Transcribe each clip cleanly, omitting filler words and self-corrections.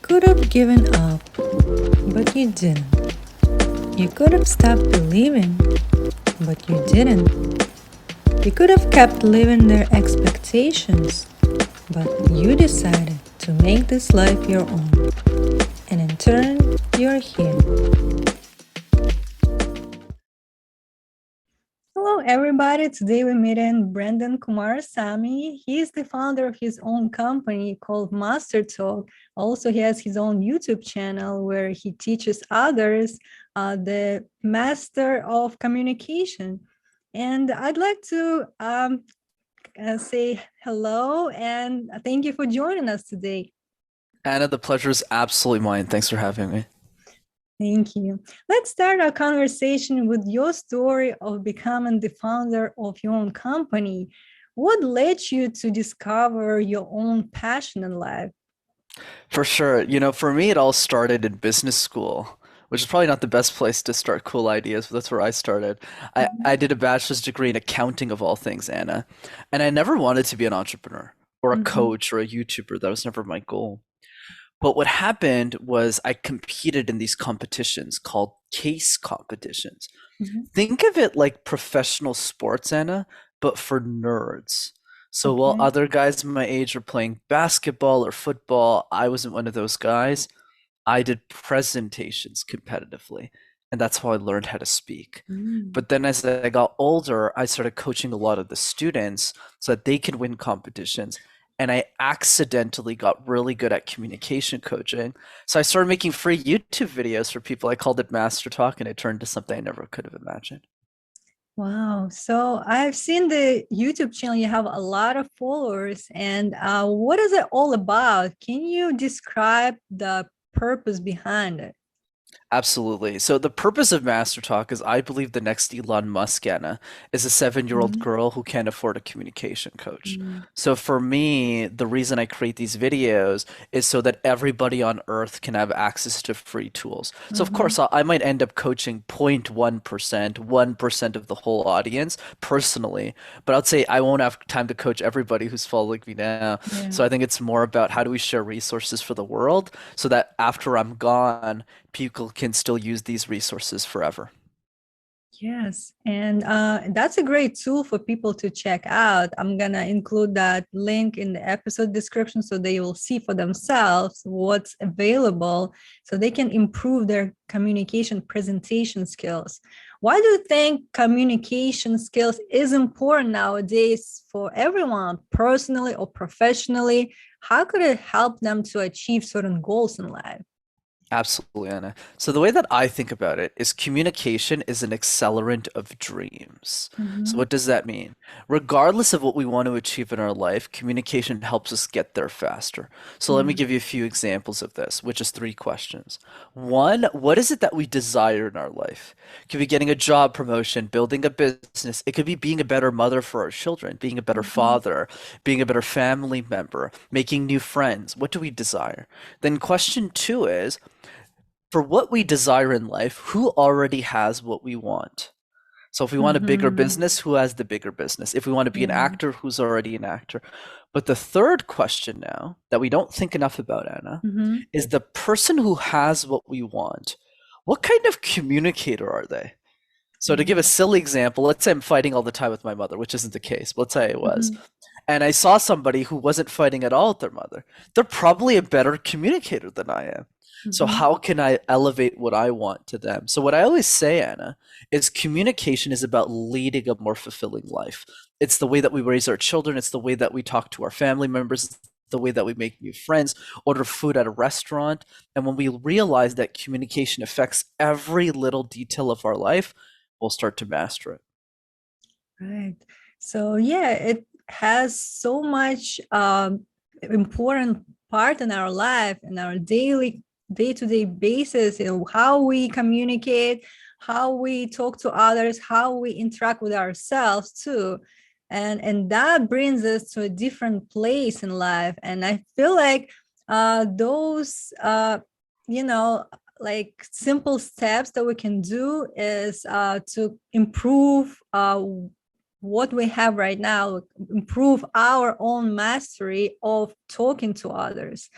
could have given up, but you didn't. You could have stopped believing, but you didn't. You could have kept living their expectations, but you decided to make this life your own. And in turn, you're here. Hello, everybody. Today we're meeting Brenden Kumarasamy. He's the founder of his own company called MasterTalk. Also, he has his own YouTube channel where he teaches others the master of communication. And I'd like to say hello and thank you for joining us today. Anna, the pleasure is absolutely mine. Thanks for having me. Thank you. Let's start our conversation with your story of becoming the founder of your own company. What led you to discover your own passion in life? For sure. For me, it all started in business school, which is probably not the best place to start cool ideas, but that's where I started. I did a bachelor's degree in accounting of all things, Anna, and I never wanted to be an entrepreneur or a Mhm, coach or a YouTuber. That was never my goal. But what happened was I competed in these competitions called case competitions. mhm. Think of it like professional sports, Anna, but for nerds. So while Okay. other guys my age were playing basketball or football, I wasn't one of those guys. I did presentations competitively, and that's how I learned how to speak. Mm. But then as I got older, I started coaching a lot of the students so that they could win competitions. And I accidentally got really good at communication coaching. So I started making free YouTube videos for people. I called it Master Talk, and it turned to something I never could have imagined. Wow. So I've seen the YouTube channel. You have a lot of followers. And what is it all about? Can you describe the purpose behind it? Absolutely. So the purpose of Master Talk is I believe the next Elon Musk, Anna, is a 7-year-old Mhm, girl who can't afford a communication coach. mm, So for me, the reason I create these videos is so that everybody on earth can have access to free tools. So of mhm. course, I might end up coaching 0.1%, 1% of the whole audience personally, but I'd say I won't have time to coach everybody who's following me now. Yeah. So I think it's more about how do we share resources for the world so that after I'm gone, people can still use these resources forever. Yes, and that's a great tool for people to check out. I'm gonna include that link in the episode description so they will see for themselves what's available so they can improve their communication presentation skills. Why do you think communication skills is important nowadays for everyone, personally or professionally? How could it help them to achieve certain goals in life? Absolutely, Anna. So the way that I think about it is communication is an accelerant of dreams. So Mhm, what does that mean? Regardless of what we want to achieve in our life, communication helps us get there faster. So let me yeah. give you a few examples of this, which is 3 questions. One, what is it that we desire in our life? It could be getting a job promotion, building a business. It could be being a better mother for our children, being a better Mhm, father, being a better family member, making new friends. What do we desire? Then question two is, for what we desire in life, who already has what we want? So if we want a bigger mhm. business, who has the bigger business? If we want to be an Yeah. actor, who's already an actor? But the third question now that we don't think enough about, Anna, Mhm, is the person who has what we want, what kind of communicator are they? So to give a yeah. silly example, let's say I'm fighting all the time with my mother, which isn't the case, but let's say I was. Mhm. And I saw somebody who wasn't fighting at all with their mother. They're probably a better communicator than I am. So Mhm. how can I elevate what I want to them? So what I always say, Anna, is communication is about leading a more fulfilling life. It's the way that we raise our children, it's the way that we talk to our family members, it's the way that we make new friends, order food at a restaurant. And when we realize that communication affects every little detail of our life, we'll start to master it. Right. So yeah, it has so much important part in our life in our daily day-to-day basis, how we communicate, how we talk to others, how we interact with ourselves too. And that brings us to a different place in life. And I feel like those you know like simple steps that we can do is to improve what we have right now, improve our own mastery of talking to others,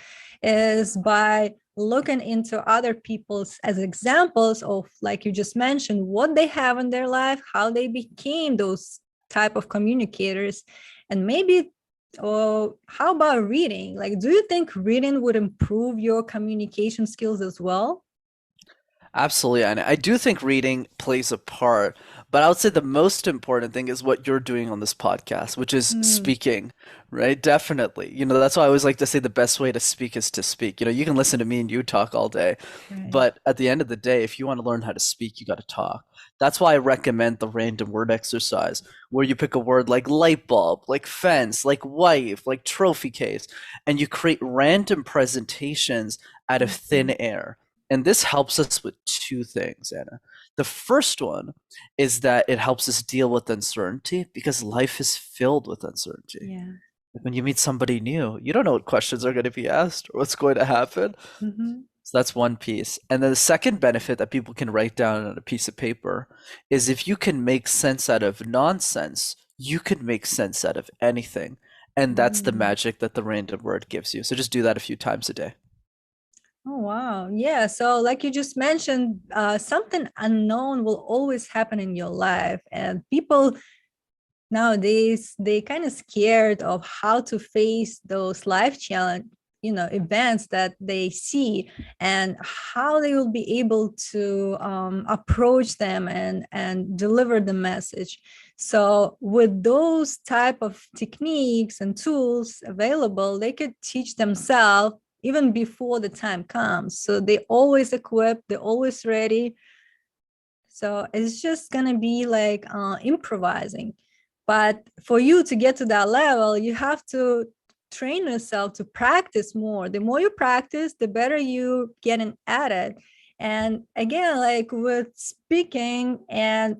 is by looking into other people's as examples of, like you just mentioned, what they have in their life, how they became those type of communicators. And maybe, how about reading? Like, do you think reading would improve your communication skills as well? Absolutely, and I do think reading plays a part, but I would say the most important thing is what you're doing on this podcast, which is Mm, speaking, right? Definitely. That's why I always like to say the best way to speak is to speak. You can listen to me and you talk all day, right. but at the end of the day, if you want to learn how to speak, you got to talk. That's why I recommend the random word exercise, where you pick a word like light bulb, like fence, like wife, like trophy case, and you create random presentations out of thin Mhm. air. And this helps us with two things, Anna. The first one is that it helps us deal with uncertainty because life is filled with uncertainty. Yeah. Like when you meet somebody new, you don't know what questions are going to be asked or what's going to happen. Hmm. So that's one piece. And then the second benefit that people can write down on a piece of paper is if you can make sense out of nonsense, you can make sense out of anything. And that's the Mm. magic that the random word gives you. So just do that a few times a day. Oh, wow. Yeah. So, like you just mentioned, something unknown will always happen in your life. And people nowadays, they kind of scared of how to face those life challenge, events that they see, and how they will be able to approach them and deliver the message. So with those type of techniques and tools available, they could teach themselves even before the time comes, so they always equipped, they're always ready. So it's just gonna be like improvising. But for you to get to that level, you have to train yourself to practice more. The more you practice, the better you getting at it. And again, like with speaking, and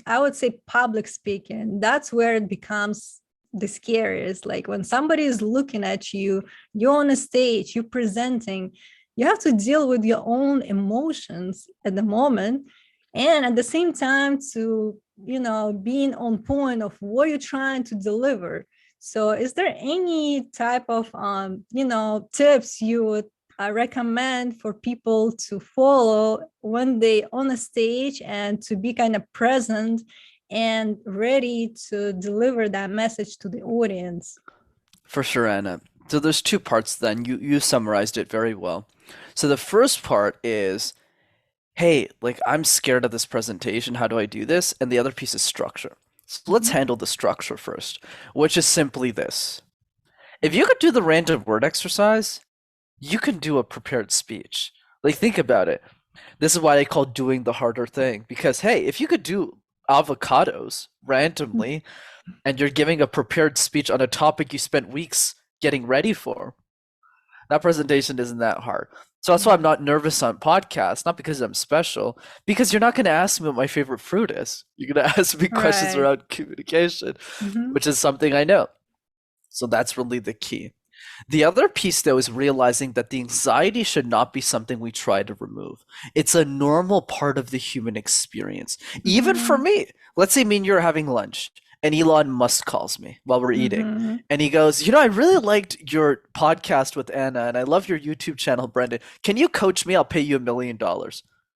I would say public speaking, that's where it becomes the scariest. Like when somebody is looking at you, you're on a stage, you're presenting, you have to deal with your own emotions at the moment, and at the same time to being on point of what you're trying to deliver. So is there any type of tips you would recommend for people to follow when they on a stage, and to be kind of present and ready to deliver that message to the audience? For sure, Anna. So there's two parts then. You summarized it very well. So the first part is, hey, like I'm scared of this presentation. How do I do this? And the other piece is structure. So let's Mhm. handle the structure first, which is simply this. If you could do the random word exercise, you can do a prepared speech. Like think about it. This is why I call doing the harder thing. Because hey, if you could do avocados randomly and you're giving a prepared speech on a topic you spent weeks getting ready for, that presentation isn't that hard. So that's why I'm Yeah. not nervous on podcasts, not because I'm special, because you're not going to ask me what my favorite fruit is. You're going to ask me questions Right. around communication, Mhm. which is something I know. So that's really the key. The other piece, though, is realizing that the anxiety should not be something we try to remove. It's a normal part of the human experience. Even for Mhm. me, let's say me and you're having lunch, and Elon Musk calls me while we're eating. Mhm. And he goes, I really liked your podcast with Anna, and I love your YouTube channel, Brenden. Can you coach me? I'll pay you $1 million.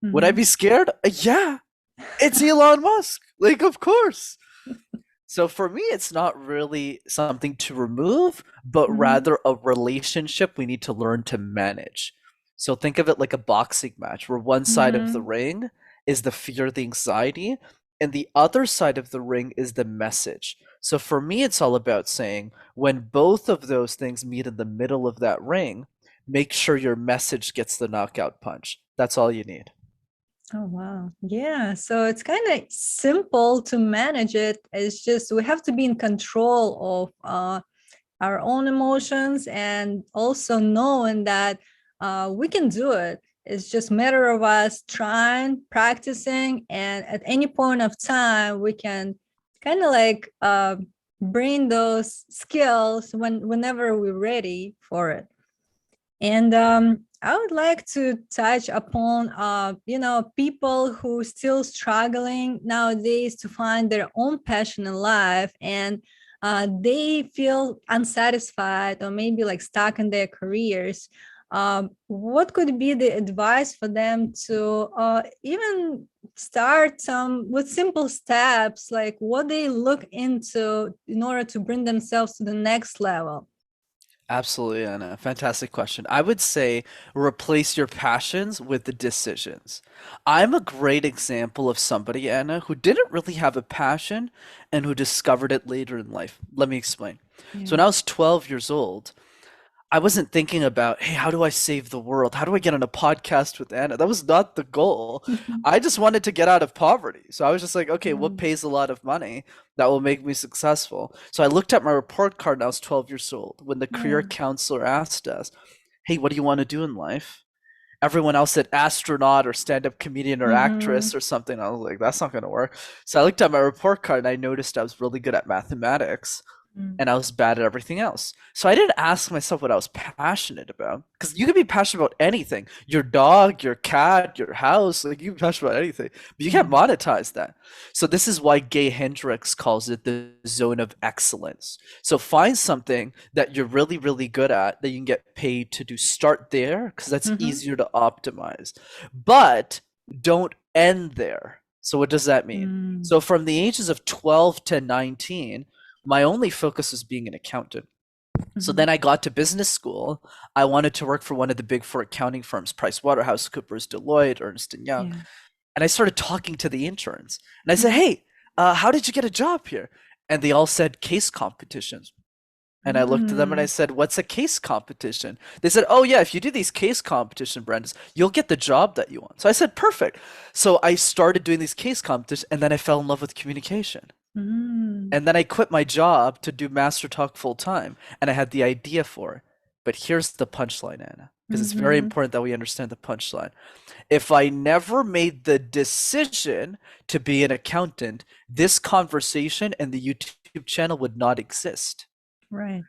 Would I be Mhm. scared? Yeah, it's Elon Musk. Like, of course. So for me, it's not really something to remove, but Mhm. rather a relationship we need to learn to manage. So think of it like a boxing match where one side of the Mhm. ring is the fear, the anxiety, and the other side of the ring is the message. So for me, it's all about saying when both of those things meet in the middle of that ring, make sure your message gets the knockout punch. That's all you need. Oh, wow. Yeah. So it's kind of simple to manage it. It's just we have to be in control of our own emotions, and also knowing that we can do it. It's just a matter of us trying, practicing, and at any point of time, we can kind of like bring those skills whenever we're ready for it. And I would like to touch upon, people who still struggling nowadays to find their own passion in life, and they feel unsatisfied or maybe like stuck in their careers. What could be the advice for them to even start some with simple steps, like what they look into in order to bring themselves to the next level? Absolutely, Anna. Fantastic question. I would say replace your passions with the decisions. I'm a great example of somebody, Anna, who didn't really have a passion and who discovered it later in life. Let me explain. So Yeah. when I was 12 years old, I wasn't thinking about, hey, how do I save the world? How do I get on a podcast with Anna? That was not the goal. I just wanted to get out of poverty. So I was just like, okay, what Mm, pays a lot of money that will make me successful? So I looked at my report card and I was 12 years old when the career yeah. counselor asked us, hey, what do you want to do in life? Everyone else said astronaut or stand-up comedian or Mm-hmm. actress or something. I was like, that's not going to work. So I looked at my report card and I noticed I was really good at mathematics Mm, and I was bad at everything else. So I didn't ask myself what I was passionate about. Because you can be passionate about anything. Your dog, your cat, your house, like you can be passionate about anything. But you can't yeah. monetize that. So this is why Gay Hendricks calls it the zone of excellence. So find something that you're really, really good at that you can get paid to do. Start there, because that's Mm-hmm. easier to optimize. But don't end there. So what does that mean? Mm, So from the ages of 12 to 19, my only focus was being an accountant. So mm-hmm. then I got to business school. I wanted to work for one of the big four accounting firms, PricewaterhouseCoopers, Deloitte, Ernst and Young. Yeah. And I started talking to the interns. And I said, Mm-hmm. hey, how did you get a job here? And they all said case competitions. And I looked at them and I Mm, said, what's a case competition? They said, oh, yeah, if you do these case competition, Brendon, you'll get the job that you want. So I said, perfect. So I started doing these case competitions and then I fell in love with communication. mm, And then I quit my job to do MasterTalk full time, and I had the idea for it. But here's the punchline, Anna, because it's very mm-hmm. important that we understand the punchline. If I never made the decision to be an accountant, this conversation and the YouTube channel would not exist Right.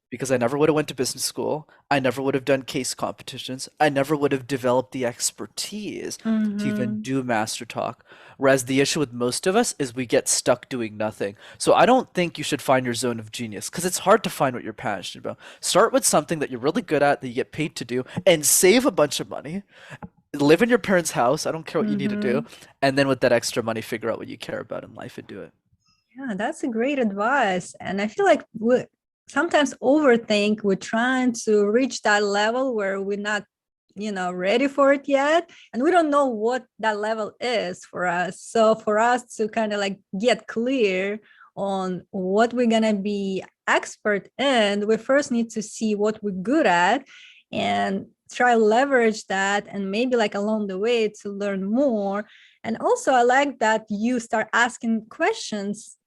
because I never would have went to business school. I never would have done case competitions. I never would have developed the expertise to even Mm-hmm. do Master Talk. Whereas the issue with most of us is we get stuck doing nothing. So I don't think you should find your zone of genius because it's hard to find what you're passionate about. Start with something that you're really good at that you get paid to do and save a bunch of money. Live in your parents' house. I don't care what you need to Mm-hmm. do. And then with that extra money, figure out what you care about in life and do it. Yeah, that's a great advice. And I feel like we sometimes overthink. We're trying to reach that level where we're not, ready for it yet. And we don't know what that level is for us. So for us to kind of like get clear on what we're going to be expert in, we first need to see what we're good at and try leverage that, and maybe like along the way to learn more. And also I like that you start asking questions,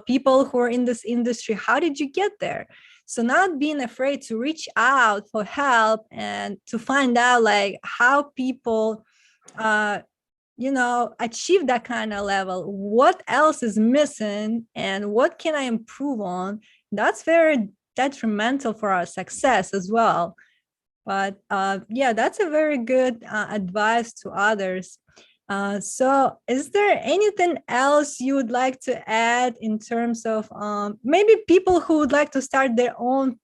people who are in this industry. How did you get there? So not being afraid to reach out for help and to find out like how people uh achieve that kind of level, what else is missing and what can I improve on. That's very detrimental for our success as well. But yeah, that's a very good advice to others. So, is there anything else you would like to add in terms of maybe people who would like to start their own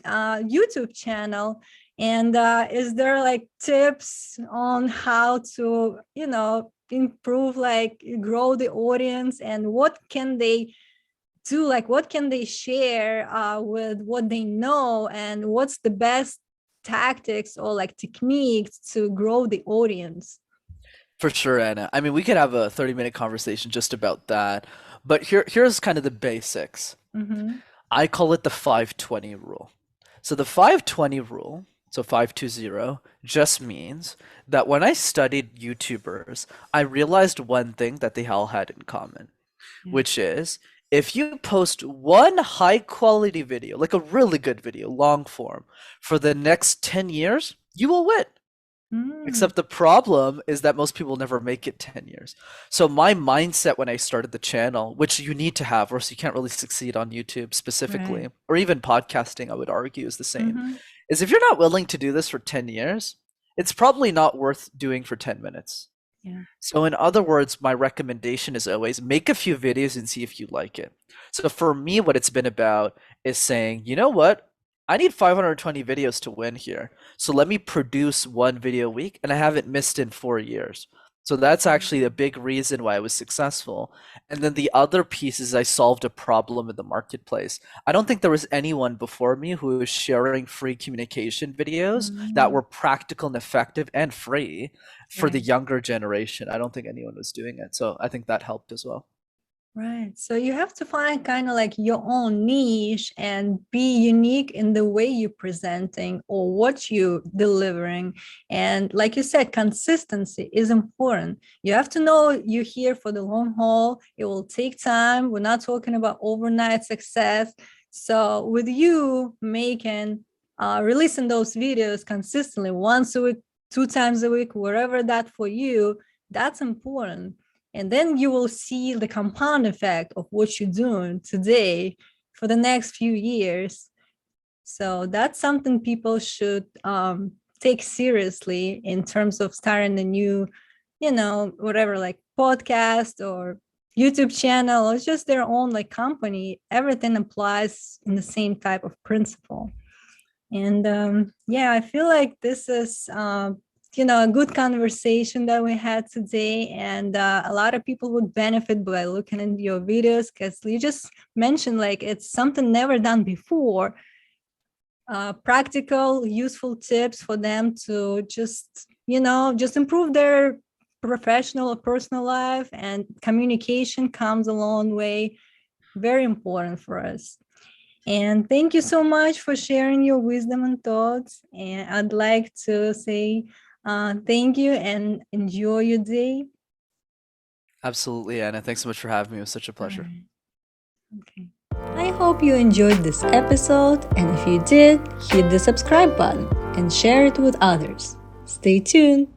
YouTube channel? And is there like tips on how to, improve, like grow the audience, and what can they do? Like, what can they share with what they know, and what's the best tactics or like techniques to grow the audience? For sure, Anna. I mean, we could have a 30-minute conversation just about that. But here's kind of the basics. Mm-hmm. I call it the 520 rule. So the 520 rule, so 520, just means that when I studied YouTubers, I realized one thing that they all had in common, Yeah. which is if you post one high quality video, like a really good video, long form, for the next 10 years, you will win. Mm, Except the problem is that most people never make it 10 years. So my mindset when I started the channel, which you need to have, or else you can't really succeed on YouTube right. specifically, or even podcasting, I would argue is the same, Mm-hmm. is if you're not willing to do this for 10 years, it's probably not worth doing for 10 minutes. Yeah. So in other words, my recommendation is always make a few videos and see if you like it. So for me, what it's been about is saying, you know what? I need 520 videos to win here. So let me produce one video a week, and I haven't missed in 4 years. So that's actually a big reason why I was successful. And then the other piece is I solved a problem in the marketplace. I don't think there was anyone before me who was sharing free communication videos that were practical and effective and free for the Right. younger generation. I don't think anyone was doing it. So I think that helped as well. Right. So you have to find kind of like your own niche and be unique in the way you're presenting or what you're delivering. And like you said, consistency is important. You have to know you're here for the long haul. It will take time. We're not talking about overnight success. So with you making, releasing those videos consistently, once a week, 2 times a week, wherever that for you, that's important. And then you will see the compound effect of what you're doing today for the next few years. So that's something people should take seriously in terms of starting a new, whatever, like podcast or YouTube channel, or just their own like company. Everything applies in the same type of principle. And yeah, I feel like this is a good conversation that we had today, and a lot of people would benefit by looking at your videos, because you just mentioned like it's something never done before. Practical, useful tips for them to just improve their professional or personal life, and communication comes a long way. Very important for us. And thank you so much for sharing your wisdom and thoughts. And I'd like to say thank you and enjoy your day. Absolutely, Anna. Thanks so much for having me. It was such a All pleasure. right. Okay. I hope you enjoyed this episode. And if you did, hit the subscribe button and share it with others. Stay tuned.